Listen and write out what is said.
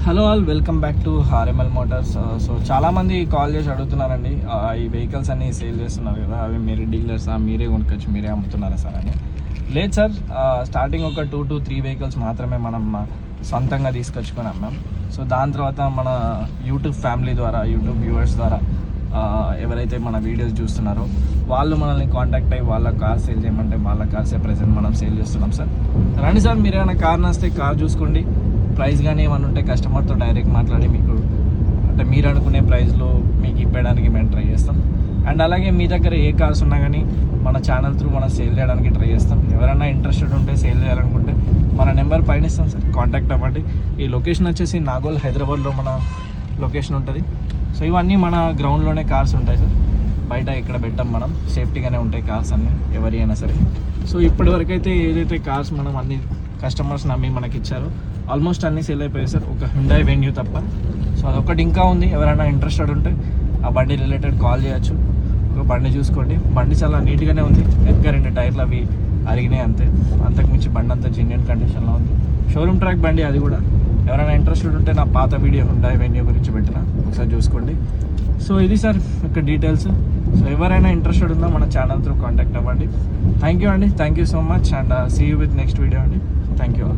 Hello all, welcome back to హార్ఎంఎల్ motors. So చాలామంది call చేసి అడుగుతున్నారండి, ఈ వెహికల్స్ అన్ని సేల్ చేస్తున్నారు కదా, అవి మీరు డీలర్సా, మీరే కొనుక్కొచ్చి మీరే అమ్ముతున్నారా సార్ అని. లేదు సార్, స్టార్టింగ్ ఒక 2 to 3 వెహికల్స్ మాత్రమే మనం సొంతంగా తీసుకొచ్చుకొని అమ్మాం. సో దాని తర్వాత మన యూట్యూబ్ ఫ్యామిలీ ద్వారా, యూట్యూబ్ వ్యూవర్స్ ద్వారా ఎవరైతే మన వీడియోస్ చూస్తున్నారో వాళ్ళు మనల్ని కాంటాక్ట్ అయ్యి వాళ్ళ కార్ సేల్ చేయమంటే వాళ్ళ కార్సే ప్రజెంట్ మనం సేల్ చేస్తున్నాం సార్. రండి సార్, మీరు ఏమైనా కార్ నస్తే కార్ చూసుకోండి, ప్రైస్ కానీ ఏమైనా ఉంటే కస్టమర్తో డైరెక్ట్ మాట్లాడి మీకు అంటే మీరు అనుకునే ప్రైస్లో మీకు ఇప్పడానికి మేము ట్రై చేస్తాం. అండ్ అలాగే మీ దగ్గర ఏ కార్స్ ఉన్నా కానీ మన ఛానల్ త్రూ మనం సేల్ చేయడానికి ట్రై చేస్తాం. ఎవరైనా ఇంట్రెస్టెడ్ ఉంటే సేల్ చేయాలనుకుంటే మన నెంబర్ పైన ఇస్తాం సార్, కాంటాక్ట్ అవ్వండి. ఈ లొకేషన్ వచ్చేసి నాగోల్, హైదరాబాద్లో మన లొకేషన్ ఉంటుంది. సో ఇవన్నీ మన గ్రౌండ్లోనే కార్స్ ఉంటాయి సార్, బయట ఇక్కడ పెట్టాం మనం, సేఫ్టీగానే ఉంటాయి కార్స్ అన్నీ ఎవరి అయినా సరే. సో ఇప్పటివరకు అయితే ఏదైతే కార్స్ మనం అన్ని కస్టమర్స్ నమ్మి మనకి ఇచ్చారో ఆల్మోస్ట్ అన్నీ సేల్ అయిపోయాయి సార్, ఒక హ్యుండాయ్ వెన్యూ తప్ప. సో అదొకటి ఇంకా ఉంది, ఎవరైనా ఇంట్రెస్టెడ్ ఉంటే ఆ బండి రిలేటెడ్ కాల్ చేయొచ్చు. ఒక బండి చూసుకోండి, బండి చాలా నీట్గానే ఉంది, వెనక 2 టైర్లు అవి అరిగినాయి అంతే, అంతకుమించి బండి అంతా జెన్యూన్ కండిషన్లో ఉంది. షోరూమ్ ట్రాక్ బండి అది కూడా. ఎవరైనా ఇంట్రెస్టెడ్ ఉంటే నా పాత వీడియో హ్యుండాయ్ వెన్యూ గురించి పెట్టిన, ఒకసారి చూసుకోండి. సో ఇది సార్ యొక్క డీటెయిల్స్. సో ఎవరైనా ఇంట్రెస్టెడ్ ఉందో మన ఛానల్ త్రూ కాంటాక్ట్ అవ్వండి. థ్యాంక్ యూ అండి, thank you so much, and see you with next video అండి. Thank you.